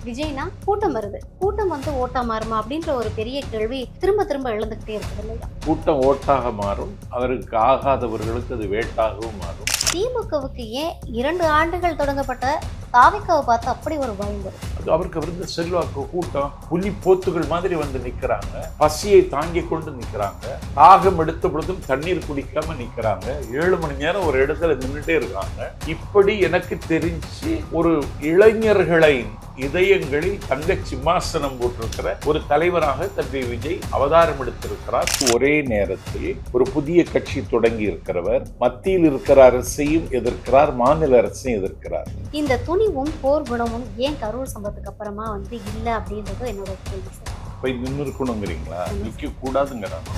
விஜய்னா கூட்டம் வருது, கூட்டம் வந்து ஓட்டா மாறுமா அப்படின்ற ஒரு பெரிய கேள்வி திரும்ப திரும்ப எழுந்துகிட்டே இருக்குது இல்லையா? கூட்டம் ஓட்டாக மாறும், அவருக்கு ஆகாதவர்களுக்கு அது வேட்டாகவும் மாறும். திமுகவுக்கு ஏன் 2 ஆண்டுகள் தொடங்கப்பட்ட தாவிக்காவை பார்த்து அப்படி ஒரு பயம் வரும்? அது அவருக்கு வந்து செல்வாக்கு கூட்டம் புலி போத்துகள் மாதிரி வந்து நிக்கிறாங்க, பசியை தாங்கி கொண்டு நிக்கிறாங்க, தாகம் எடுத்த பொழுதும் தண்ணீர் குடிக்காம நிக்கிறாங்க, 7 மணி நேரம் ஒரு இடத்துல நின்றுட்டே இருக்காங்க. இப்படி எனக்கு தெரிஞ்சு ஒரு இளைஞர்களை இதயங்களில் தங்க சிம்மாசனம் போட்டிருக்கிற ஒரு தலைவராக தம்பி விஜய் அவதாரம் எடுத்திருக்கிறார். ஒரே நேரத்தில் ஒரு புதிய கட்சி தொடங்கி இருக்கிறவர், மத்தியில் இருக்கிற அரசையும் எதிர்க்கிறார், மாநில அரசையும் எதிர்க்கிறார். இந்த துணிவும் போர் குணமும் ஏன் கரூர் சம்பவத்துக்கு அப்புறமா வந்து இல்லை அப்படின்றது என்னோட கேள்வி சார். போய் நின்று இருக்கணுங்கிறீங்களா? நிக்க கூடாதுங்கிறாங்க.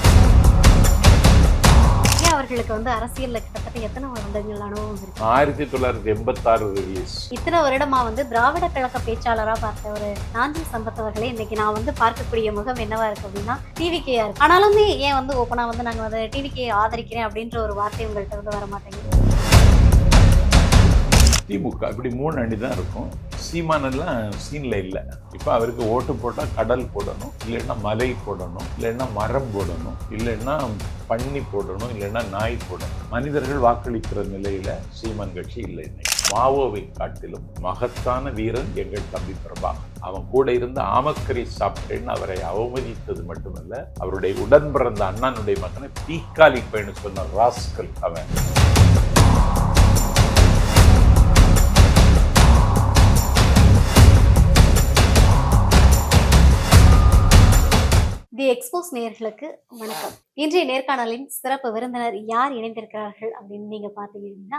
அவர்களுக்கு வந்து அரசியல்ல கிட்டத்தட்ட எத்தனை வருடங்கள் அனுபவம் இருக்கு? 1986 ரிலீஸ். இத்தனை வருடமா வந்து திராவிட கழக பேச்சாளரா பார்த்த ஒரு நாஞ்சில் சம்பத் அவர்களே இன்னைக்கு நான் வந்து பார்க்கக்கூடிய முகம் என்னவா இருக்கு அப்படின்னா டிவிகேயா இருக்கு. ஆனாலுமே ஏன் வந்து ஓப்பனா வந்து நாங்க வந்து டிவிகே ஆதரிக்கிறேன் அப்படின்ற ஒரு வார்த்தை உங்கள்கிட்ட வந்து வர மாட்டேங்குது? திமுக இப்படி 3 அணி தான் இருக்கும். சீமானெல்லாம் சீன்ல இல்லை. இப்போ அவருக்கு ஓட்டு போட்டால் கடல் போடணும், இல்லைன்னா மலை போடணும், இல்லைன்னா மரம் போடணும், இல்லைன்னா பன்னி போடணும், இல்லைன்னா நாய் போடணும். மனிதர்கள் வாக்களிக்கிற நிலையில சீமான் கட்சி இல்லை. மாவோவை காட்டிலும் மகத்தான வீரன் எங்கள் தம்பி பிரபா. அவன் கூட இருந்து ஆமக்கறி சாப்பிட்டேன்னு அவரை அவமதித்தது மட்டுமல்ல, அவருடைய உடன் பிறந்த அண்ணனுடைய மகனை பீக்காலி பையனு சொன்ன ராஸ்கல் அவன். தி எக்ஸ்போஸ் நேயர்களுக்கு வணக்கம். இன்றைய நேர்காணலின் சிறப்பு விருந்தினர் யார் இணைந்திருக்கிறார்கள் அப்படின்னு நீங்க பாத்தீங்கன்னா,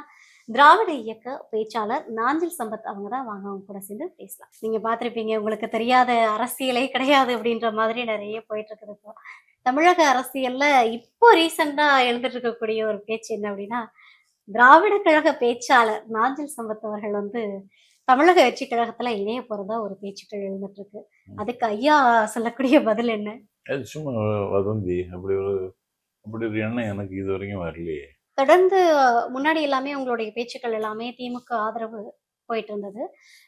திராவிட இயக்க பேச்சாளர் நாஞ்சில் சம்பத் அவங்க தான். வாங்க அவங்க கூட சேர்ந்து பேசலாம். நீங்க பார்த்திருப்பீங்க, உங்களுக்கு தெரியாத அரசியலே கிடையாது அப்படின்ற மாதிரி நிறைய போயிட்டு இருக்குது. இப்போ தமிழக அரசியல்ல இப்போ ரீசெண்டா எழுந்துட்டு இருக்கக்கூடிய ஒரு பேச்சு என்ன அப்படின்னா, திராவிட கழக பேச்சாளர் நாஞ்சில் சம்பத் அவர்கள் வந்து தமிழக வெற்றி கழகத்துல இணைய போறதா ஒரு பேச்சுக்கள் எழுந்துட்டு இருக்கு. அதுக்கு ஐயா சொல்லக்கூடிய பதில் என்ன? அது சும்மா வதந்தி. அப்படி ஒரு எண்ணம் எனக்கு இது வரைக்கும் வரலையே. தொடர்ந்து முன்னாடி எல்லாமே உங்களுடைய பேச்சுக்கள் எல்லாமே திமுக ஆதரவு போயிட்டு இருந்தது.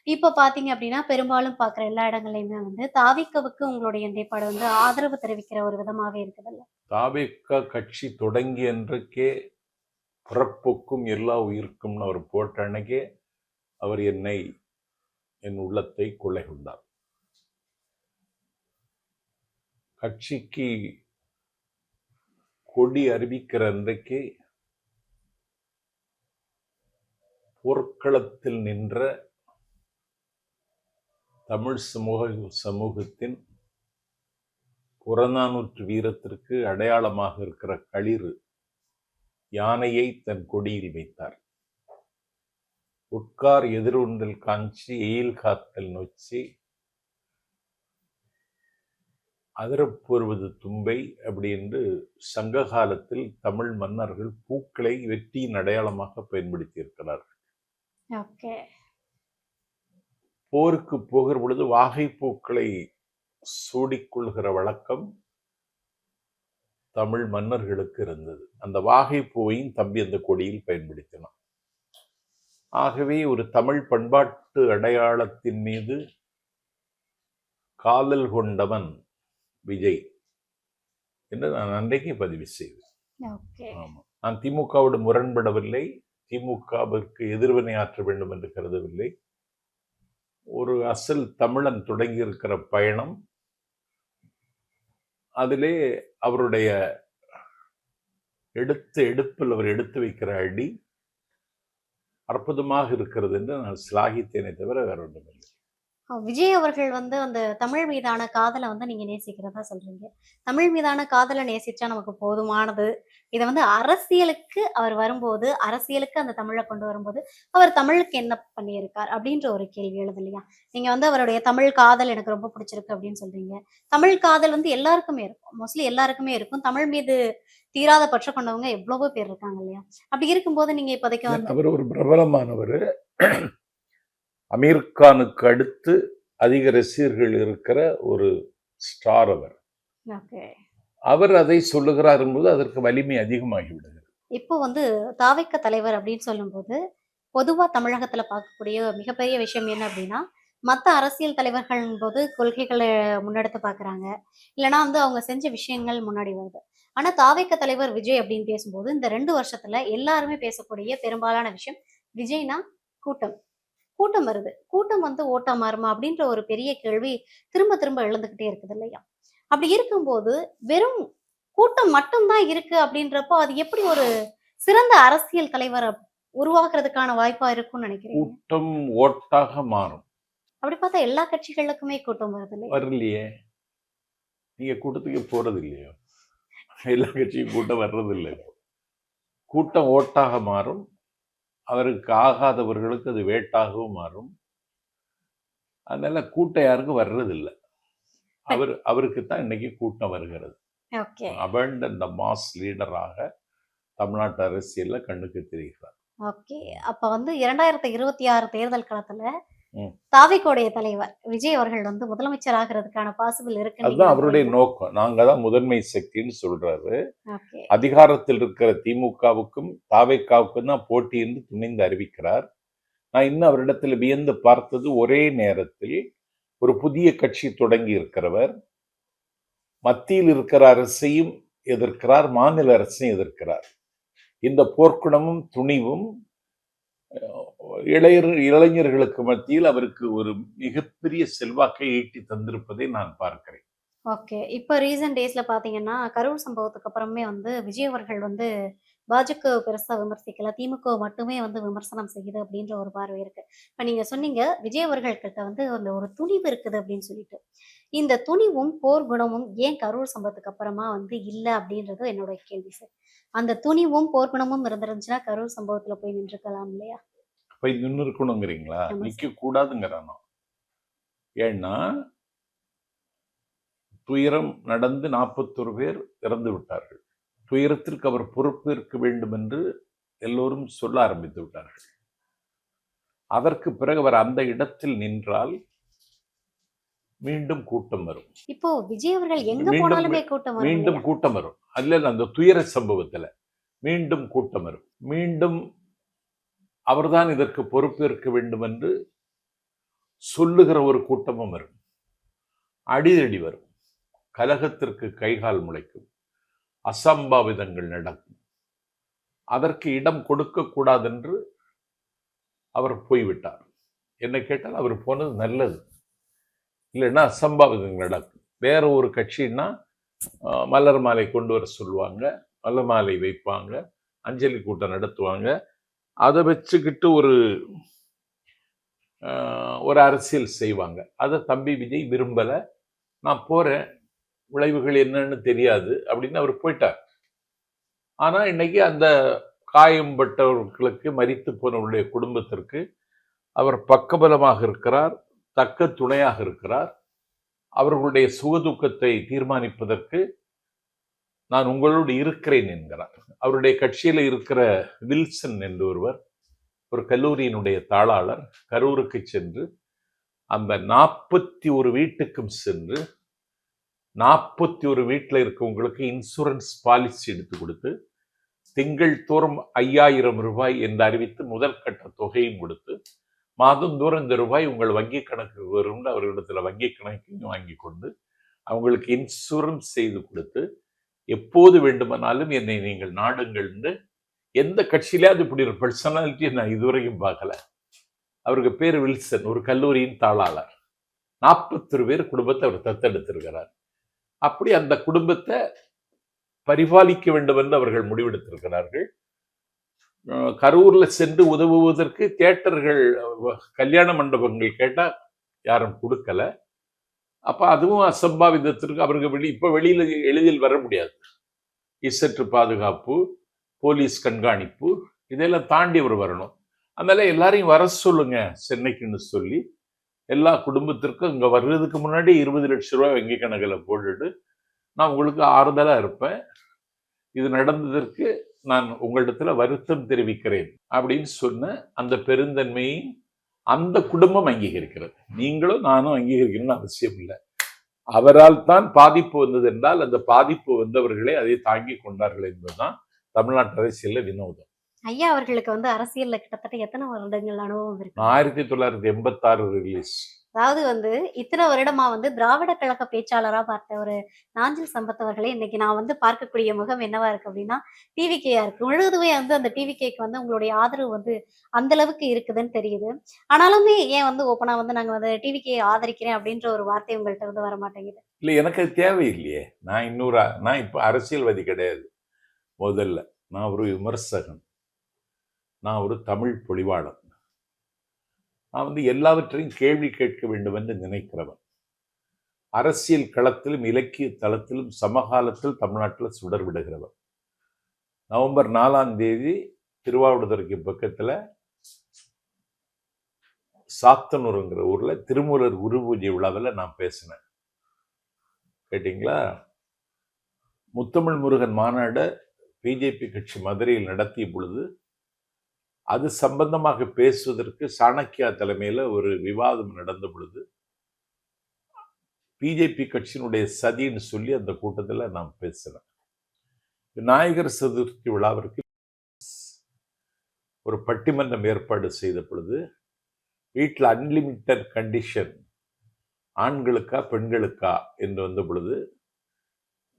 இப்ப பாத்தீங்க அப்படின்னா பெரும்பாலும் பாக்குற எல்லா இடங்கள்லயுமே வந்து தாவிக்கவுக்கு உங்களுடைய நிலைப்பாடு வந்து ஆதரவு தெரிவிக்கிற ஒரு விதமாவே இருக்குதுல்ல? தாவிக கட்சி தொடங்கி அன்றைக்கே பிறப்புக்கும் எல்லா உயிருக்கும்னு அவர் போட்ட அன்னைக்கே அவர் என் உள்ளத்தை கொள்ளை கொண்டார். கட்சிக்கு கொடி அறிவிக்கிற அன்றைக்கு போர்க்களத்தில் நின்ற தமிழ் சமூகத்தின் புறநானூற்று வீரத்திற்கு அடையாளமாக இருக்கிற களிறு யானையை தன் கொடியில் வைத்தார். உட்கார் எதிரொன்றில் காஞ்சி எயில் காத்தல் நொச்சி அதிரப்போர்வது தும்பை அப்படி என்று சங்க காலத்தில் தமிழ் மன்னர்கள் பூக்களை வெற்றியின் அடையாளமாக பயன்படுத்தி இருக்கிறார்கள். போருக்கு போகிற பொழுது வாகை பூக்களை சூடிக்கொள்கிற வழக்கம் தமிழ் மன்னர்களுக்கு இருந்தது. அந்த வாகை பூவையும் தம்பி அந்த கொடியில் பயன்படுத்தினான். ஆகவே ஒரு தமிழ் பண்பாட்டு அடையாளத்தின் மீது காதல் கொண்டவன் விஜய் என்று நான் அன்றைக்கு பதிவு செய்தேன். நான் திமுகவோடு முரண்படவில்லை, திமுகவிற்கு எதிர்வினை ஆற்ற வேண்டும் என்று கருதவில்லை. ஒரு அசல் தமிழன் தொடங்கி இருக்கிற பயணம், அதிலே அவருடைய எடுப்பில் அவர் எடுத்து வைக்கிற அடி அற்புதமாக இருக்கிறது என்று நான் சிலாகித்தேனே தவிர வேற ஒன்றுமில்லை. விஜய் அவர்கள் வந்து அந்த தமிழ் மீதான காதலை வந்து நீங்க நேசிக்கிறதா சொல்றீங்க. தமிழ் மீதான காதலை நேசிச்சா நமக்கு போதுமானது. இதை வந்து அரசியலுக்கு அவர் வரும்போது, அரசியலுக்கு அந்த தமிழை கொண்டு வரும்போது அவர் தமிழுக்கு என்ன பண்ணியிருக்கார் அப்படின்ற ஒரு கேள்வி எழுது இல்லையா? நீங்க வந்து அவருடைய தமிழ் காதல் எனக்கு ரொம்ப பிடிச்சிருக்கு அப்படின்னு சொல்றீங்க. தமிழ் காதல் வந்து எல்லாருக்குமே இருக்கும், மோஸ்ட்லி எல்லாருக்குமே இருக்கும். தமிழ் மீது தீராத பற்று கொண்டவங்க எவ்வளவோ பேர் இருக்காங்க இல்லையா? அப்படி இருக்கும்போது நீங்க இப்போதைக்கு வந்து அவர் ஒரு பிரபலமானவர், அமீர்கானுக்கு அடுத்து அதிக ரசிகர்கள் இருக்கிற ஒரு ஸ்டார் அவர். அவர் அதை சொல்லுகிறார் என்பது அதற்கு வலிமை அதிகமாகிவிடுகிறது. இப்போ வந்து தாவைக்க தலைவர் அப்படின்னு சொல்லும்போது பொதுவா தமிழகத்துல பார்க்கக்கூடிய மிகப்பெரிய விஷயம் என்ன அப்படின்னா, மத்த அரசியல் தலைவர்கள் போது கொள்கைகளை முன்னெடுத்து பார்க்குறாங்க. இல்லன்னா வந்து அவங்க செஞ்ச விஷயங்கள் முன்னாடி வருது. ஆனா தாவேக தலைவர் விஜய் அப்படின்னு பேசும்போது, இந்த 2 வருஷத்துல எல்லாருமே பேசக்கூடிய பெரும்பாலான விஷயம், விஜய்னா கூட்டம். கூட்டம் வருது. கூட்டம் வந்து ஓட்டா மாறுமா? அப்படின்ற ஒரு பெரிய கேள்வி திரும்ப திரும்ப எழுந்துகிட்டே இருக்குது இல்லையா? அப்படி இருக்கும்போது, வெறும் கூட்டம் மட்டும் தான் இருக்கு அப்படின்றப்போ, அது எப்படி ஒரு சிறந்த அரசியல் தலைவர் உருவாகுறதுக்கான வாய்ப்பா இருக்கும்னு நினைக்கிறீங்க? கூட்டம் ஓட்டாக மாறும். அப்படி பார்த்தா எல்லா கட்சிகளுக்குமே கூட்டம் வருது இல்லையா? வரலையே, நீங்க கூட்டத்துக்கு போறது இல்லையோ? எல்லா கட்சியும் கூட்டம் வர்றதில்லை. கூட்டம் ஓட்டாக மாறும். அவருக்கு ஆகாதவர்களுக்கு அது வேட்டாகவும் மாறும். அதனால கூட்டம் யாருக்கும் வர்றதில்லை. அவருக்கு தான் இன்னைக்கு கூட்டம் வருகிறது. ஓகே. அபண்டன்ட் த மாஸ் லீடராக தமிழ்நாட்டு அரசியல்ல கண்ணுக்கு தெரிகிறார். ஓகே. அப்ப வந்து 2026 தேர்தல் காலத்துல ம். தாவேக்கோடைய தலைவர் விஜய் அவர்கள் வந்து முதலமைச்சர் ஆகுறதுக்கான பாசிபிள் இருக்குன்னு நீங்க அதுதான் அவருடைய நம்புறீங்களா? நோக்கம். நாங்க தான் முதன்மை சக்தின்னு சொல்றாரு. ஓகே. அதிகாரத்தில் இருக்கிற திமுகவுக்கும் தாவேக்காவுக்கும் தான் போட்டி என்று துணிந்து அறிவிக்கிறார். நான் இன்னும் அவரிடத்தில் வியந்து பார்த்தது, ஒரே நேரத்தில் ஒரு புதிய கட்சி தொடங்கி இருக்கிறவர், மத்தியில் இருக்கிற அரசையும் எதிர்க்கிறார், மாநில அரசையும் எதிர்க்கிறார். இந்த போர்க்குணமும் துணிவும் இளைஞர்களுக்கு மத்தியில் அவருக்கு ஒரு மிகப்பெரிய செல்வாக்கை ஈட்டி தந்திருப்பதை நான் பார்க்கிறேன். ஓகே. இப்ப ரீசென்ட் டேஸ்ல பாத்தீங்கன்னா, கரூர் சம்பவத்துக்கு அப்புறமே வந்து விஜய் அவர்கள் வந்து பாஜக பெருசா விமர்சிக்கல. திமுக மட்டுமே வந்து விமர்சனம் செய்யுது அப்படின்ற ஒரு பார்வை இருக்கு. இப்ப நீங்க சொன்னீங்க, விஜய் அவர்கள் கிட்ட வந்து அந்த ஒரு துணிவு இருக்குது அப்படின்னு சொல்லிட்டு. இந்த துணிவும், போர் குணமும் ஏன் கரூர் சம்பவத்துக்கு அப்புறமா வந்து இல்ல அப்படின்றது என்னோட கேள்வி சார். அந்த துணிவும், போர் குணமும் இருந்திருந்துச்சுன்னா கரூர் சம்பவத்துல போய் நின்றுக்கலாம் இல்லையா? போய் நின்று இருக்கணுங்கிறீங்களா? ஆமா நிக்க சார். கூடாதுங்கிறானோ. ஏன்னா துயரம் நடந்து 41 பேர் இறந்து விட்டார்கள். துயரத்திற்கு அவர் பொறுப்பேற்க வேண்டும் என்று எல்லோரும் சொல்ல ஆரம்பித்து விட்டார்கள். அதற்கு பிறகு அவர் அந்த இடத்தில் நின்றால் மீண்டும் கூட்டம் வரும். இப்போ விஜய் அவர்கள் எங்க மீண்டும் போனாலுமே கூட்டம் வரும் மீண்டும் இல்லையா? கூட்டம் வரும். அல்ல, அந்த துயர சம்பவத்துல மீண்டும் கூட்டம் வரும். மீண்டும் அவர்தான் இதற்கு பொறுப்பேற்க வேண்டும் என்று சொல்லுகிற ஒரு கூட்டமும் வரும். அடிதடி வரும். கலகத்திற்கு கைகால் முளைக்கும். அசம்பாவிதங்கள் நடக்கும். அதற்கு இடம் கொடுக்க கூடாது என்று அவர் போய்விட்டார். என்னை கேட்டால் அவர் போனது நல்லது. இல்லைன்னா அசம்பாவிதங்கள் நடக்கும். வேற ஒரு கட்சின்னா மலர் மாலை கொண்டு வர சொல்லுவாங்க, மலர் மாலை வைப்பாங்க, அஞ்சலி கூட்டம் நடத்துவாங்க. அதை வச்சுக்கிட்டு ஒரு அரசியல் செய்வாங்க. அதை தம்பி விஜய் விரும்பல. நான் போறேன், விளைவுகள் என்னன்னு தெரியாது அப்படின்னு அவர் போயிட்டார். ஆனா இன்னைக்கு அந்த காயம்பட்டவர்களுக்கு, மரித்து போனவருடைய குடும்பத்திற்கு அவர் பக்கபலமாக இருக்கிறார், தக்க துணையாக இருக்கிறார். அவர்களுடைய சுகதுக்கத்தை தீர்மானிப்பதற்கு நான் உங்களோடு இருக்கிறேன் என்கிறார். அவருடைய கட்சியில இருக்கிற வில்சன் என்று ஒருவர், ஒரு கல்லூரியினுடைய தாளாளர், கரூருக்கு சென்று அந்த 41 வீட்டுக்கும் சென்று 41 வீட்டில் இருக்கவங்களுக்கு இன்சூரன்ஸ் பாலிசி எடுத்து கொடுத்து, திங்கள் தோறும் 5000 ரூபாய் என்று அறிவித்து முதல் கட்ட தொகையும் கொடுத்து, மாதந்தோறும் இந்த ரூபாய் உங்கள் வங்கி கணக்கு வரும் அவர்களிடத்துல வங்கி கணக்கையும் வாங்கி கொண்டு அவங்களுக்கு இன்சூரன்ஸ் செய்து கொடுத்து, எப்போது வேண்டுமானாலும் என்னை நீங்கள் நாடுங்கள் என்று, எந்த கட்சியிலாவது இப்படி ஒரு பர்சனாலிட்டியை நான் இதுவரைக்கும் பார்க்கல. அவருக்கு பேர் வில்சன், ஒரு கல்லூரியின் தாளாளர். 41 பேர் குடும்பத்தை அவர் தத்தெடுத்திருக்கிறார். அப்படி அந்த குடும்பத்தை பரிபாலிக்க வேண்டும் என்று அவர்கள் முடிவெடுத்திருக்கிறார்கள். கரூர்ல சென்று உதவுவதற்கு தியேட்டர்கள், கல்யாண மண்டபங்கள் கேட்டா யாரும் கொடுக்கல. அப்ப அதுவும் அசம்பாவிதத்திற்கு அவருக்கு இப்ப வெளியில எளிதில் வர முடியாது. இசற்று பாதுகாப்பு, போலீஸ் கண்காணிப்பு, இதெல்லாம் தாண்டி அவர் வரணும். அதனால எல்லாரையும் வர சொல்லுங்க சென்னைக்குன்னு சொல்லி, எல்லா குடும்பத்திற்கும் இங்க வர்றதுக்கு முன்னாடி 20 லட்சம் ரூபாய் வங்கி கணக்கில் போட்டுட்டு, நான் உங்களுக்கு ஆறுதலா இருப்பேன், இது நடந்ததற்கு நான் உங்களிடத்துல வருத்தம் தெரிவிக்கிறேன் அப்படின்னு சொன்ன அந்த பெருந்தன்மையை அந்த குடும்பம் அங்கீகரிக்கிறது. நீங்களும் நானும் அங்கீகரிக்கணும்னு அவசியம் இல்லை. அவரால் தான் பாதிப்பு வந்தது என்றால் அந்த பாதிப்பு வந்தவர்களே அதை தாங்கி கொண்டார்கள் என்பதுதான் தமிழ்நாட்டு அரசியல்ல வினோதம். ஐயா அவர்களுக்கு வந்து அரசியல்ல கிட்டத்தட்ட எத்தனை வருடங்கள் அனுபவம் இருக்கு? 1986 ரிலீஸ். அதாவது வந்து இத்தனை வருடமா வந்து திராவிட கழக பேச்சாளரா பார்த்த ஒரு நாஞ்சில் சம்பத் அவர்களே இன்னைக்கு நான் வந்து பார்க்கக்கூடிய முகம் என்னவா இருக்கு அப்படின்னா டிவிகேயா இருக்கு. முழுவதுமே வந்து அந்த டிவிகேக்கு வந்து உங்களுடைய ஆதரவு வந்து அந்த அளவுக்கு இருக்குதுன்னு தெரியுது. ஆனாலுமே ஏன் வந்து ஓப்பனா வந்து நாங்க வந்து டிவிகே ஆதரிக்கிறேன் அப்படின்ற ஒரு வார்த்தை உங்கள்ட்ட இருந்து வர மாட்டேங்குது. இல்லை, எனக்கு அது தேவையில்லையே. நான் இப்போ அரசியல்வாதி கிடையாது. முதல்ல நான் ஒரு விமர்சகன், நான் ஒரு தமிழ் பொழிவாளன். நான் வந்து எல்லாவற்றையும் கேள்வி கேட்க வேண்டும் என்று நினைக்கிறவன். அரசியல் களத்திலும் இலக்கிய தளத்திலும் சமகாலத்தில் தமிழ்நாட்டில் சுடர் விடுகிறவன். நவம்பர் 4ஆம் தேதி திருவாவடுதுறைக்கு பக்கத்துல சாத்தனூருங்கிற ஊர்ல திருமூலர் குரு பூஜை விழாவில் நான் பேசினேன். கேட்டீங்களா? முத்தமிழ் முருகன் மாநாடு பிஜேபி கட்சி மதுரையில் நடத்திய பொழுது அது சம்பந்தமாக பேசுவதற்கு சாணக்கியா தலைமையில ஒரு விவாதம் நடந்த பொழுது பிஜேபி கட்சியினுடைய சதின்னு சொல்லி அந்த கூட்டத்தில் நான் பேசினேன். விநாயகர் சதுர்த்தி விழாவிற்கு ஒரு பட்டிமன்றம் ஏற்பாடு செய்த பொழுது வீட்டில் அன்லிமிட்டட் கண்டிஷன், ஆண்களுக்கா பெண்களுக்கா என்று வந்த பொழுது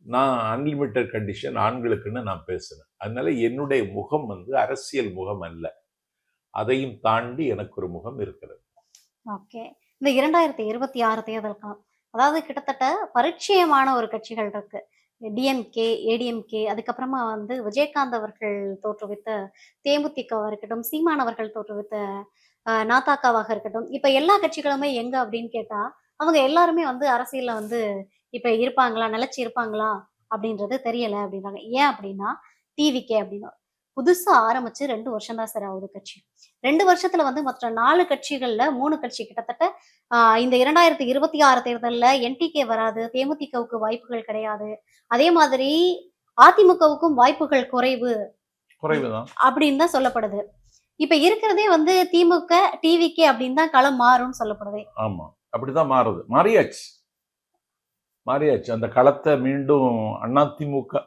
நான் அன்லிமிட்டட் கண்டிஷன் ஆண்களுக்குன்னு நான் பேசினேன். அதனால என்னுடைய முகம் வந்து அரசியல் முகம் அல்ல, அதையும் தாண்டி எனக்கு ஒரு முகம் இருக்கிறது. ஓகே. இந்த 2026 தேர்தல் காலம், அதாவது கிட்டத்தட்ட பரிச்சயமான ஒரு கட்சிகள் இருக்கு. டிஎம்கே, ஏடிஎம்கே, அதுக்கப்புறமா வந்து விஜயகாந்த் அவர்கள் தோற்றுவித்த தேமுதிகவா இருக்கட்டும், சீமான் அவர்கள் தோற்றுவித்த நாதாகாவாக இருக்கட்டும். இப்ப எல்லா கட்சிகளுமே எங்க அப்படின்னு கேட்டா, அவங்க எல்லாருமே வந்து அரசியல்ல வந்து இப்ப இருப்பாங்களா, நிலைச்சு இருப்பாங்களா அப்படின்றது தெரியல அப்படின்றாங்க. ஏன் அப்படின்னா, டிவிகே அப்படின்னு புதுசா ஆரம்பிச்சு 2 வருஷம் தான் சார் ஆகுது கட்சி. 2 வருஷத்துல வந்து மற்ற 4 கட்சிகள்ல 3 கட்சி கிட்டத்தட்ட இந்த 2026 தேர்தல்ல என்டிகே வராது, தேமுதிகவுக்கு வாய்ப்புகள் கிடையாது. அதே மாதிரி அதிமுகவுக்கும் வாய்ப்புகள் குறைவு குறைவுதான் அப்படின்னு தான் சொல்லப்படுது. இப்ப இருக்கிறதே வந்து திமுக, டிவிகே அப்படின்னு தான் களம் மாறும்னு சொல்லப்படுது. ஆமா, அப்படிதான் மாறுது. மாறியாச்சு. அந்த களத்தை மீண்டும் அதிமுக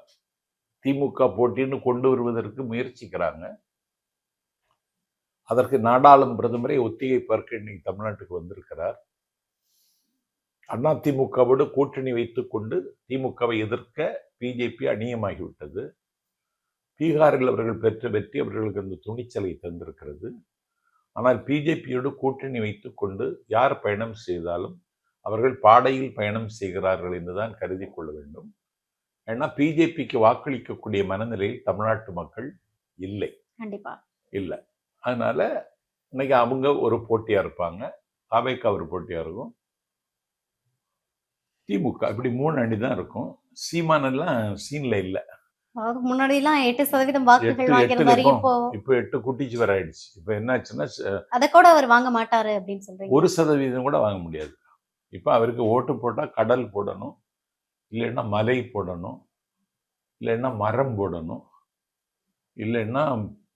திமுக போட்டின்னு கொண்டு வருவதற்கு முயற்சிக்கிறாங்க. அதற்கு நாடாளும் பிரதமரை ஒத்திகை பார்க்க இன்னைக்கு தமிழ்நாட்டுக்கு வந்திருக்கிறார். அதிமுகவோடு கூட்டணி வைத்துக் கொண்டு திமுகவை எதிர்க்க பிஜேபி அந்நியமாகிவிட்டது. பீகாரில் அவர்கள் பெற்ற வெற்றி அவர்களுக்கு அந்த துணிச்சலை தந்திருக்கிறது. ஆனால் பிஜேபியோடு கூட்டணி வைத்துக் கொண்டு யார் பயணம் செய்தாலும் அவர்கள் பாடையில் பயணம் செய்கிறார்கள் என்றுதான் கருதி கொள்ள வேண்டும். ஏன்னா பிஜேபிக்கு வாக்களிக்கக்கூடிய மனநிலையில் தமிழ்நாட்டு மக்கள் இல்லை. கண்டிப்பா இல்லை. அதனால இன்னைக்கு அவங்க ஒரு போட்டியா இருப்பாங்க, தாவேகா ஒரு போட்டியா இருக்கும், திமுக, இப்படி 3 அணி தான் இருக்கும். சீமான் எல்லாம் சீன்ல இல்லை. அதாவது முன்னாடி எல்லாம் 8% வாக்குகள் வாங்கியிருந்தாரு. இப்போ 8 குட்டிச்சு வர ஆயிடுச்சு. இப்போ என்னாச்சுன்னா அதை கூட அவர் வாங்க மாட்டாரு அப்படின்னு சொல்றீங்க. 1% கூட வாங்க முடியாது. இப்போ அவருக்கு ஓட்டு போட்டா கடல் போடணும், இல்லைன்னா மலை போடணும், இல்லைன்னா மரம் போடணும், இல்லைன்னா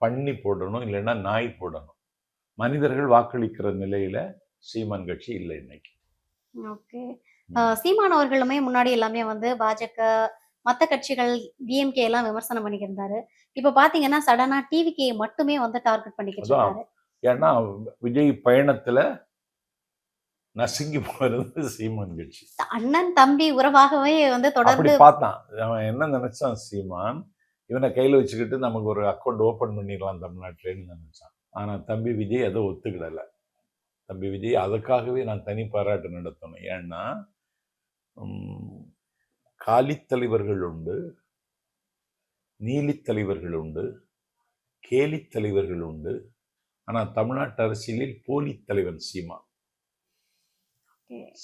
பன்னி போடணும், இல்லைன்னா நாய் போடணும். மனிதர்கள் வாக்களிக்கிற நிலையில சீமான் கட்சி இல்லை இன்னைக்கு. ஓகே. சீமான் அவர்களுமே முன்னாடி எல்லாமே வந்து பாஜக, மத்த கட்சிகள், டிஎம்கே எல்லாம் விமர்சனம் பண்ணிக்கிருந்தாரு. இப்ப பாத்தீங்கன்னா சடனா டிவிகே மட்டுமே வந்து டார்கெட் பண்ணிக்கிட்டு இருக்காரு. ஏன்னா விஜய் பயணத்துல நசுங்கி போறது சீமான் கட்சி. அண்ணன் தம்பி உறவாகவே வந்து தொடர்ந்து பார்த்தான். அவன் என்ன நினைச்சான், சீமான் இவனை கையில வச்சுக்கிட்டு நமக்கு ஒரு அக்கௌண்ட் ஓபன் பண்ணிடலாம் தமிழ்நாட்டிலேன்னு நினைச்சான். ஆனா தம்பி விஜய் அதை ஒத்துக்கிடல. தம்பி விஜய் அதுக்காகவே நான் தனி பாராட்டு நடத்தணும். ஏன்னா காலித் தலைவர்கள் உண்டு, நீலித் தலைவர்கள் உண்டு, கேலித் தலைவர்கள் உண்டு. ஆனா தமிழ்நாட்டு அரசியலில் போலி தலைவன் சீமான்.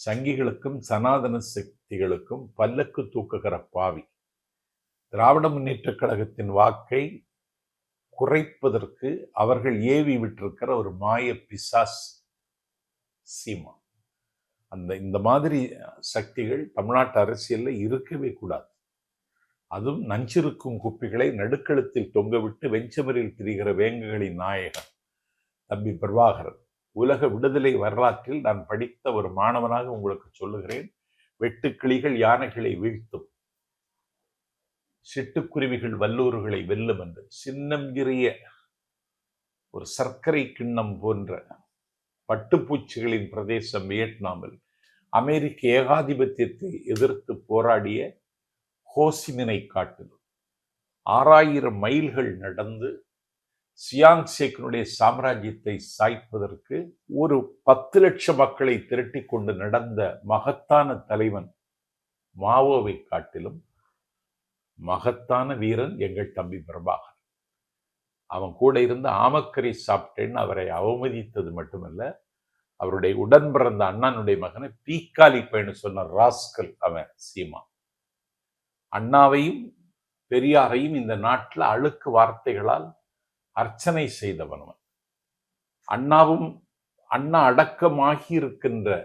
சங்கிகளுக்கும் சனாதன சக்திகளுக்கும் பல்லக்கு தூக்குகிற பாவி. திராவிட முன்னேற்ற கழகத்தின் வாக்கை குறைப்பதற்கு அவர்கள் ஏவி விட்டிருக்கிற ஒரு மாய பிசாஸ் சீமான். இந்த மாதிரி சக்திகள் தமிழ்நாட்டு அரசியல்ல இருக்கவே கூடாது. அதுவும் நஞ்சிருக்கும் குப்பிகளை நடுக்களத்தில் தொங்கவிட்டு வெஞ்சமரில் திரிகிற வேங்குகளின் நாயகன் தம்பி பிரபாகரன். உலக விடுதலை வரலாற்றில் நான் படித்த ஒரு மாணவனாக உங்களுக்கு சொல்லுகிறேன், வெட்டுக்கிளிகள் யானைகளை வீழ்த்தும், சிட்டுக்குருவிகள் வல்லூர்களை வெல்லும் என்று சின்னஞ்சிறிய ஒரு சர்க்கரை கிண்ணம் போன்ற பட்டுப்பூச்சிகளின் பிரதேசம் வியட்நாமில் அமெரிக்க ஏகாதிபத்தியத்தை எதிர்த்து போராடிய ஹோசிமினை காட்டிலும் 6000 மைல்கள் நடந்து சியாங் சேக்கினுடைய சாம்ராஜ்யத்தை சாய்ப்பதற்கு ஒரு 10 லட்சம் மக்களை திரட்டி கொண்டு நடந்த மகத்தான தலைவன் மாவோவை காட்டிலும் மகத்தான வீரன் எங்கள் தம்பி பிரபாகர். அவன் கூட இருந்து ஆமக்கரை சாப்பிட்டேன்னு அவரை அவமதித்தது மட்டுமல்ல, அவருடைய உடன் பிறந்த அண்ணனுடைய மகனை பீக்காலி பையனு சொன்ன ராஸ்கல் அவன் சீமா. அண்ணாவையும் பெரியாரையும் இந்த நாட்டில் அழுக்கு வார்த்தைகளால் அர்ச்சனை செய்தவன் அவன். அண்ணா அடக்கமாகி இருக்கின்ற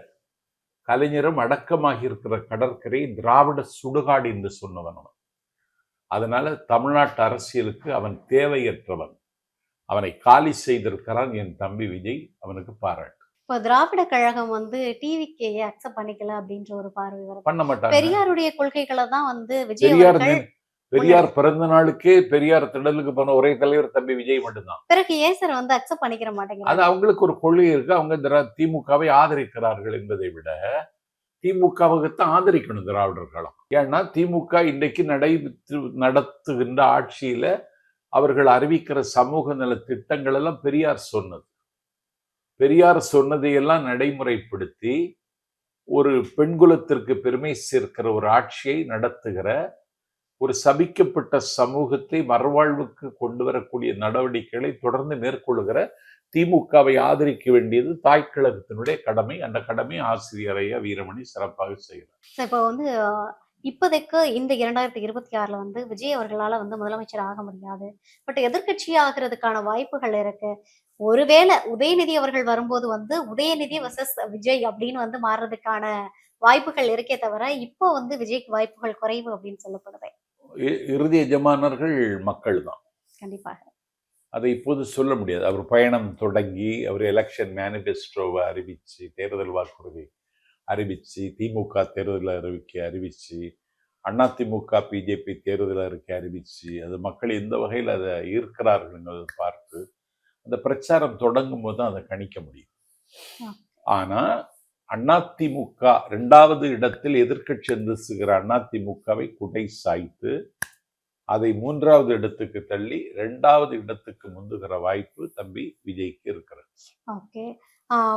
கலைஞரும் அடக்கமாகி இருக்கிற கடற்கரை திராவிட சுடுகாடு என்று சொன்னவன் அவன். அதனால தமிழ்நாட்டு அரசியலுக்கு அவன் தேவையற்றவன். அவனை காலி செய்திருக்கிறான் என் தம்பி விஜய். அவனுக்கு பாராட்டு. இப்போ திராவிட கழகம் டிவிக்கு அக்செப்ட் பண்ணிக்கல அப்படின்ற ஒரு பார்வை வரும். பண்ண மாட்டாங்க. பெரியாருடைய கொள்கைகளை தான் விஜய் பெரியார் பிறந்த நாளுக்கே பெரியார் திடலுக்கு போன ஒரே தலைவர் தம்பி விஜய் மட்டும்தான். பிறகு ஏன் சார் அக்செப்ட் பண்ணிக்கிற மாட்டேங்க? அது அவங்களுக்கு ஒரு கொள்கை இருக்கு. அவங்க திமுகவை ஆதரிக்கிறார்கள் என்பதை விட திமுகவுக்குத்தான் ஆதரிக்கணும் திராவிடர் கழகம். ஏன்னா திமுக இன்றைக்கு நடத்துகின்ற ஆட்சியில அவர்கள் அறிவிக்கிற சமூக நல திட்டங்கள் எல்லாம் பெரியார் சொன்னதையெல்லாம் நடைமுறைப்படுத்தி ஒரு பெண்குலத்திற்கு பெருமை சேர்க்கிற ஒரு ஆட்சியை நடத்துகிற ஒரு சபிக்கப்பட்ட சமூகத்தை மறுவாழ்வுக்கு கொண்டு வரக்கூடிய நடவடிக்கைகளை தொடர்ந்து மேற்கொள்ளுகிற திமுகவை ஆதரிக்க வேண்டியது தாய்க்கழகத்தினுடைய கடமை. அந்த கடமை ஆசிரியரையா வீரமணி சிறப்பாக செய்கிறார். இப்போ இப்போதைக்கு இந்த 2026 விஜய் அவர்களால முதலமைச்சர் ஆக முடியாது. பட் எதிர்கட்சி ஆகிறதுக்கான வாய்ப்புகள் இருக்கு. ஒருவேளை உதயநிதி அவர்கள் வரும்போது உதயநிதி வர்சஸ் விஜய் அப்படின்னு மாறுறதுக்கான வாய்ப்புகள் இருக்கே தவிர இப்போ விஜய்க்கு வாய்ப்புகள் குறைவு அப்படின்னு சொல்லப்படுது. இறுதி எஜமானர்கள் மக்கள் தான். கண்டிப்பாக அதை இப்போது சொல்ல முடியாது. அவர் பயணம் தொடங்கி அவர் எலெக்ஷன் மேனிஃபெஸ்டோவை அறிவிச்சு, தேர்தல் வாக்குறுதி அறிவிச்சு, திமுக தேர்தல் அறிவிச்சு, அதிமுக பிஜேபி தேர்தல் அறிக்கை அறிவிச்சு, அது மக்கள் எந்த வகையில் அதை ஈர்க்கிறார்கள் என்பதை பார்த்து அந்த பிரச்சாரம் தொடங்கும் போது தான் அதை கணிக்க முடியும். ஆனா அதிமுக 2வது இடத்தில் எதிர்க்கட்சி எந்திசுகிற அதிமுகவை குடை சாய்த்து அதை 3வது இடத்துக்கு தள்ளி 2வது இடத்துக்கு முந்துகிற வாய்ப்பு தம்பி விஜய்க்கு இருக்கிறது. ஓகே.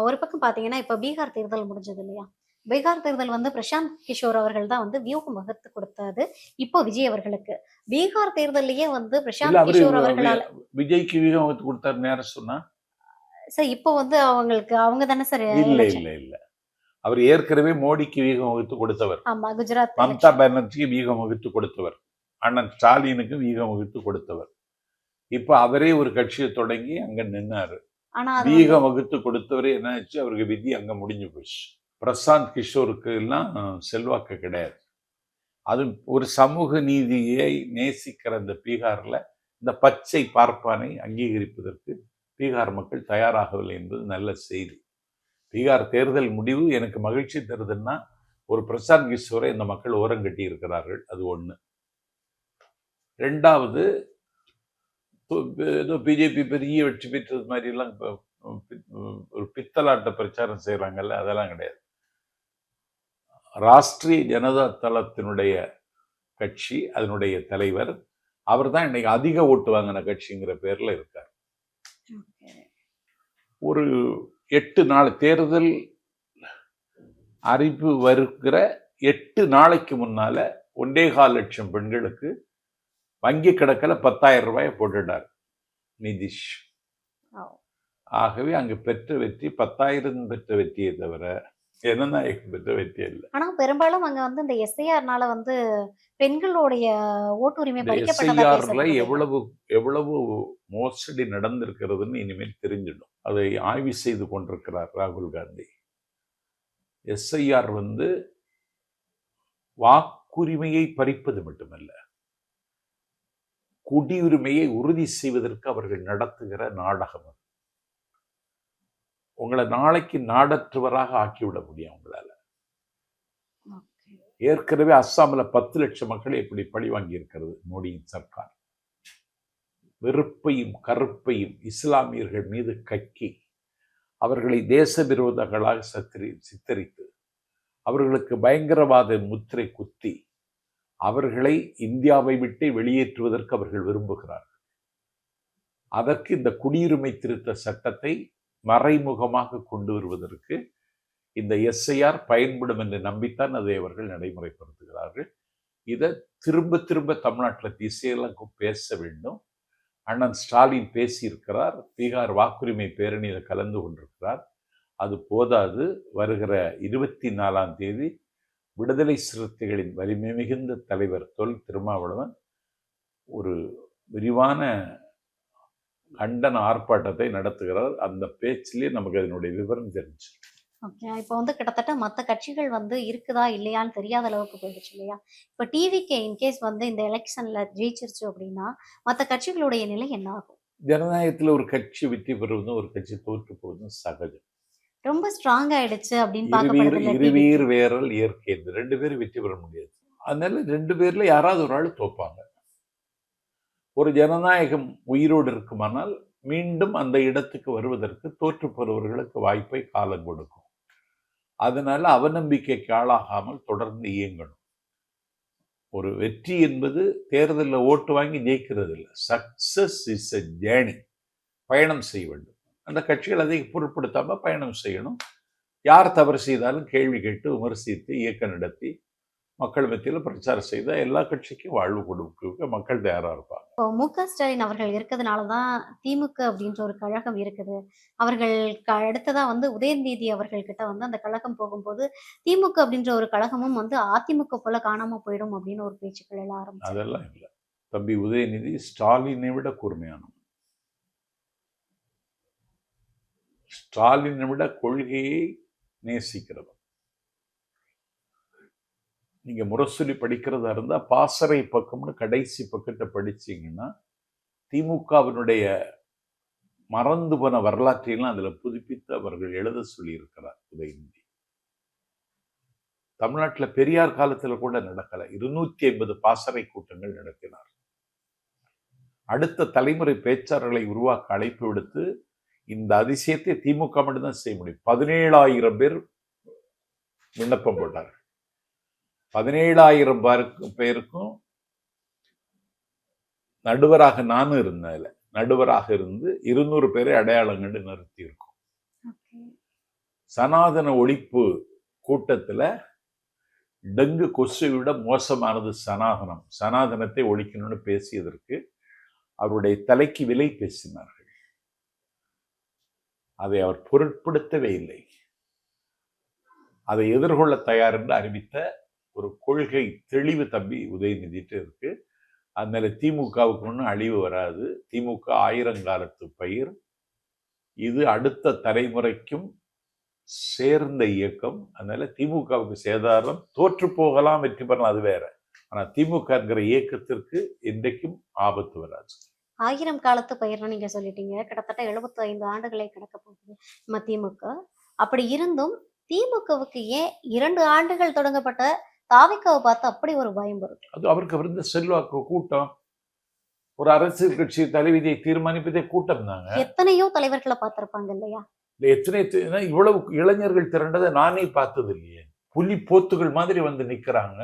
ஒரு பக்கம் பாத்தீங்கன்னா இப்ப பீகார் தேர்தல் முடிஞ்சது இல்லையா? பீகார் தேர்தல் பிரசாந்த் கிஷோர் அவர்கள் தான் வியூகம் வகுத்து கொடுத்தது. இப்போ விஜய் அவர்களுக்கு பீகார் தேர்தலையே பிரசாந்த் கிஷோர் அவர்களால விஜய்க்கு வியூகம் வகுத்து கொடுத்தாரு நேரம் சொன்னா சார். இப்போ அவங்களுக்கு அவங்க தானே சார்? இல்ல அவர் ஏற்கனவே மோடிக்கு வீகம் வகுத்து கொடுத்தவர். ஆமா, குஜராத் மம்தா பானர்ஜிக்கு வீகம் வகுத்து கொடுத்தவர். அண்ணன் ஸ்டாலினுக்கு வீகம் வகுத்து கொடுத்தவர். இப்ப அவரே ஒரு கட்சியை தொடங்கி அங்க நின்னாரு. வீகம் வகுத்து கொடுத்தவரே என்ன ஆச்சு, அவருக்கு விதி அங்க முடிஞ்சு போச்சு. பிரசாந்த் கிஷோருக்கு எல்லாம் செல்வாக்கு கிடையாது. அது ஒரு சமூக நீதியை நேசிக்கிற இந்த பீகார்ல இந்த பச்சை பார்ப்பானை அங்கீகரிப்பதற்கு பீகார் மக்கள் தயாராகவில்லை என்பது நல்ல செய்தி. பீகார் தேர்தல் முடிவு எனக்கு மகிழ்ச்சி தருதுன்னா ஒரு பிரசாந்த் கிஷோரை இந்த மக்கள் ஓரங்கட்டி இருக்கிறார்கள். அது ஒண்ணு. 2வது, ஏதோ பிஜேபி பெரிய வெற்றி பெற்றது மாதிரி எல்லாம் ஒரு பித்தலாட்ட பிரச்சாரம் செய்யறாங்கல்ல, அதெல்லாம் கிடையாது. ராஷ்டிரிய ஜனதா தளத்தினுடைய கட்சி, அதனுடைய தலைவர் அவர் தான் இன்னைக்கு அதிக ஓட்டு வாங்கின கட்சிங்கிற பேர்ல இருக்கார். ஒரு 8 நாள் தேர்தல் அறிவு வருகிற 8 நாளைக்கு முன்னால 1.25 லட்சம் பெண்களுக்கு வங்கி கணக்கில் 10,000 ரூபாயை போட்டுட்டார் நிதிஷ். ஆகவே அங்கு பெற்ற வெற்றி 10,000 பெற்ற வெற்றியை தவிர ஜனநாயகம் பெற்ற வெற்றி இல்லை. ஆனா பெரும்பாலும் அங்க இந்த எஸ்ஐஆர்னால பெண்களுடைய ஓட்டுரிமை எஸ்ஐஆர்ல எவ்வளவு மோசடி நடந்திருக்கிறதுன்னு இனிமேல் தெரிஞ்சிடும். அதை ஆய்வு செய்து கொண்டிருக்கிறார் ராகுல் காந்தி. எஸ்ஐஆர் வாக்குரிமையை பறிப்பது மட்டுமல்ல, குடியுரிமையை உறுதி செய்வதற்கு அவர்கள் நடத்துகிற நாடகம். உங்களை நாளைக்கு நாடற்றவராக ஆக்கிவிட முடியும் உங்களால. ஏற்கனவே அஸ்ஸாமில் 10 லட்சம் மக்களை இப்படி பழி வாங்கி இருக்கிறது மோடியின் சர்க்கார். வெறுப்பையும் கருப்பையும் இஸ்லாமியர்கள் மீது கக்கி அவர்களை தேச விரோதங்களாக சித்தரித்து அவர்களுக்கு பயங்கரவாத முத்திரை குத்தி அவர்களை இந்தியாவை விட்டு வெளியேற்றுவதற்கு அவர்கள் விரும்புகிறார்கள். அதற்கு இந்த குடியுரிமை திருத்த சட்டத்தை மறைமுகமாக கொண்டு வருவதற்கு இந்த எஸ்ஐஆர் பயன்படும் என்று நம்பித்தான் அதை அவர்கள் நடைமுறைப்படுத்துகிறார்கள். இதை திரும்ப திரும்ப தமிழ்நாட்டில் திசையெல்லாம் பேச வேண்டும். அண்ணன் ஸ்டாலின் பேசியிருக்கிறார், பீகார் வாக்குரிமை பேரணியில் கலந்து கொண்டிருக்கிறார். அது போதாது, வருகிற 24ஆம் தேதி விடுதலை சிறுத்தைகளின் வலிமை மிகுந்த தலைவர் தொல் திருமாவளவன் ஒரு விரிவான கண்டன ஆர்ப்பாட்டத்தை நடத்துகிறார். அந்த பேச்சிலே நமக்கு அதனுடைய விவரம் தெரிஞ்சு. ஓகே, இப்போ வந்து கிட்டத்தட்ட மற்ற கட்சிகள் வந்து இருக்குதா இல்லையான்னு தெரியாத அளவுக்கு போயிடுச்சு இல்லையா? இப்போ டிவிகே இன்கேஸ் வந்து இந்த எலெக்ஷன்ல ஜெயிச்சிருச்சு அப்படின்னா மற்ற கட்சிகளுடைய நிலை என்ன ஆகும்? ஜனநாயகத்தில் ஒரு கட்சி வெற்றி பெறுவதும் ஒரு கட்சி தோற்று போவதும் சகஜம். ரொம்ப ஸ்ட்ராங் ஆயிடுச்சு அப்படின்னு பார்க்கப்படுது. இருவீர் வேறல் இயற்கை, இந்த 2 பேரும் வெற்றி பெற முடியாது. அதனால 2 பேர்ல யாராவது ஒரு ஆள் தோப்பாங்க. ஒரு ஜனநாயகம் உயிரோடு இருக்குமானால் மீண்டும் அந்த இடத்துக்கு வருவதற்கு தோற்று பெறுவர்களுக்கு வாய்ப்பை காலம் கொடுக்கும். அதனால அவநம்பிக்கைக்கு ஆளாகாமல் தொடர்ந்து இயங்கணும். ஒரு வெற்றி என்பது தேர்தலில் ஓட்டு வாங்கி ஜெயிக்கிறது இல்லை. Success is a journey. பயணம் செய்ய வேண்டும். அந்த கட்சிகள் அதை பொருட்படுத்தாம பயணம் செய்யணும். யார் தவறு செய்தாலும் கேள்வி கேட்டு விமர்சித்து இயக்கம் நடத்தி மக்கள் மத்தியில் பிரச்சாரம் செய்த எல்லா கட்சிக்கும் வாழ்வு கொடுக்க மக்கள் தயாராக இருப்பாங்க. இப்போ மு.க. ஸ்டாலின் அவர்கள் இருக்கிறதுனாலதான் திமுக அப்படின்ற ஒரு கழகம் இருக்குது. அவர்கள் அடுத்ததா வந்து உதயநிதி அவர்கள் கிட்ட வந்து அந்த கழகம் போகும்போது திமுக அப்படின்ற ஒரு கழகமும் வந்து அதிமுக போல காணாம போயிடும் அப்படின்னு ஒரு பேச்சுக்கள் எல்லாம் ஆரம்பிச்சு. அதெல்லாம் இல்லை. தம்பி உதயநிதி ஸ்டாலினை விட கூர்மையானவன். ஸ்டாலினை விட கொள்கையை நேசிக்கிறவன். நீங்க முரசொலி படிக்கிறதா இருந்தா பாசறை பக்கம்னு கடைசி பக்கத்தை படிச்சீங்கன்னா திமுகவினுடைய மறந்து போன வரலாற்றையெல்லாம் அதுல புதுப்பித்து அவர்கள் எழுத சொல்லி இருக்கிறார் உதயநிதி. தமிழ்நாட்டில் பெரியார் காலத்துல கூட நடக்கல. 250 பாசறை கூட்டங்கள் நடத்தினார். அடுத்த தலைமுறை பேச்சாளர்களை உருவாக்க அழைப்பு விடுத்து இந்த அதிசயத்தை திமுக மட்டும்தான் செய்ய முடியும். 17,000 பேர் விண்ணப்பம் போட்டார்கள். 17,000 பேருக்கும் நடுவராக நானும் இருந்தேன். நடுவராக இருந்து 200 பேரை அடையாளம் கண்டு நிறுத்தி இருக்கும். சனாதன ஒழிப்பு கூட்டத்துல டெங்கு கொசு விட மோசமானது சனாதனம். சனாதனத்தை ஒழிக்கணும்னு பேசியதற்கு அவருடைய தலைக்கு விலை பேசினார்கள். அதை அவர் பொருட்படுத்தவே இல்லை. அதை எதிர்கொள்ள தயார் என்று அறிவித்த ஒரு கொள்கை தெளிவு தம்பி உதயநிதிட்டு இருக்கு. அதனால திமுகவுக்கு ஒன்றும் அழிவு வராது. திமுக 1000 காலத்து பயிர். இது அடுத்த தலைமுறைக்கும் சேர்ந்த இயக்கம். அதனால திமுகவுக்கு சேதாரம். தோற்று போகலாம், வெற்றி பெறலாம், அது வேற. ஆனா திமுகங்கிற இயக்கத்திற்கு என்றைக்கும் ஆபத்து வராது. 1000 காலத்து பயிர்னு நீங்க சொல்லிட்டீங்க. கிட்டத்தட்ட 75 ஆண்டுகளை கடக்க போகுது நம்ம திமுக. அப்படி இருந்தும் திமுகவுக்கு ஏன் 2 ஆண்டுகள் தொடங்கப்பட்ட தாவேக்காவை பார்த்து அப்படி ஒரு பயம் வரும்? அது அவருக்கு இருந்த செல்வாக்கு கூட்டம். ஒரு அரசியல் கட்சி தலைவிதியை தீர்மானிப்பதே கூட்டம் தாங்க. எத்தனையோ தலைவர்களை பார்த்திருப்பாங்க இல்லையா? இவ்வளவு இளைஞர்கள் திரண்டதை நானே பார்த்தது இல்லையே. புலி போத்துகள் மாதிரி வந்து நிக்கிறாங்க.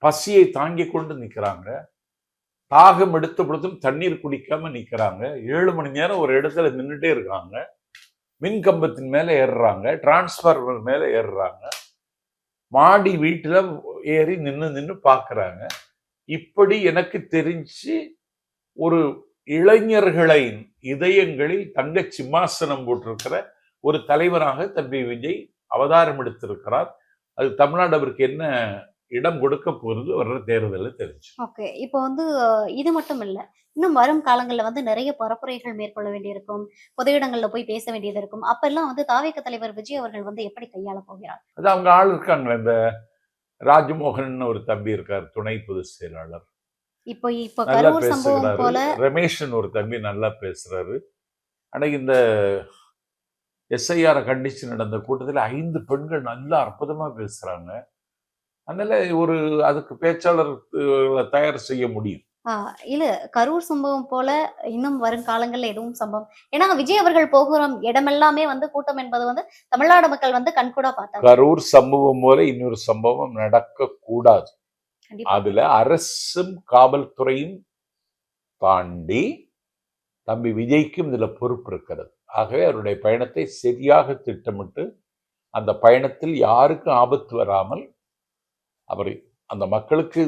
பசியை தாங்கி கொண்டு நிக்கிறாங்க. தாகம் எடுத்த பொழுதும் தண்ணீர் குடிக்காம நிக்கிறாங்க. 7 மணி நேரம் ஒரு இடத்துல நின்றுட்டே இருக்காங்க. மின் கம்பத்தின் மேல ஏறுறாங்க, டிரான்ஸ்பார்மர் மேல ஏறுறாங்க, மாடி வீட்டுல ஏறி நின்று பாக்குறாங்க. இப்படி எனக்கு தெரிஞ்சு ஒரு இளைஞர்களை இதயங்களில் தங்க சிம்மாசனம் போட்டிருக்கிற ஒரு தலைவராக தம்பி விஜய் அவதாரம் எடுத்திருக்கிறார். அது தமிழ்நாடு அவருக்கு என்ன இடம் கொடுக்க போறது வர்ற தேர்தலில் தெரிஞ்சு. ஓகே, இப்போ வந்து இது மட்டும் இல்ல, இன்னும் வரும் காலங்கள்ல வந்து நிறைய பரப்புரைகள் மேற்கொள்ள வேண்டியிருக்கும், பொது இடங்கள்ல போய் பேச வேண்டியது இருக்கும். அப்பெல்லாம் வந்து தாவேக தலைவர் விஜய் அவர்கள் வந்து எப்படி கையாள போகிறார்? அது அவங்க ஆள் இருக்காங்களே, இந்த ராஜ்மோகன் ஒரு தம்பி இருக்கார், துணை பொதுச் செயலாளர். இப்போ கரூர் சம்பவம் போல ரமேஷன் ஒரு தம்பி நல்லா பேசுறாரு. ஆனா இந்த எஸ்ஐஆர் கண்டிச்சு நடந்த கூட்டத்தில் 5 பெண்கள் நல்லா அற்புதமா பேசுறாங்க. அதனால ஒரு அதுக்கு பேச்சாளர் தயார் செய்ய முடியும். இல்ல கரூர் சம்பவம் போல இன்னும் வரும் காலங்கள்ல எதுவும் சம்பவம், ஏன்னா விஜய் அவர்கள் போகிற இடமெல்லாமே வந்து கூட்டம் என்பது வந்து தமிழ்நாடு மக்கள் வந்து கண்கூடா பார்த்தாங்க. கரூர் சம்பவம் போல இன்னொரு சம்பவம் நடக்க கூடாது. கண்டிப்பா. அதுல அரசும் காவல்துறையும் தாண்டி தம்பி விஜய்க்கும் இதுல பொறுப்பு இருக்கிறது. ஆகவே அவருடைய பயணத்தை சரியாக திட்டமிட்டு அந்த பயணத்தில் யாருக்கும் ஆபத்து வராமல் அவர் அந்த மக்களுக்கு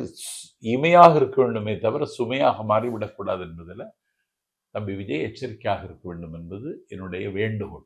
இமையாக இருக்க வேண்டுமே தவிர சுமையாக மாறிவிடக்கூடாது என்பதில் தம்பி விஜய் எச்சரிக்கையாக இருக்க வேண்டும் என்பது என்னுடைய வேண்டுகோள்.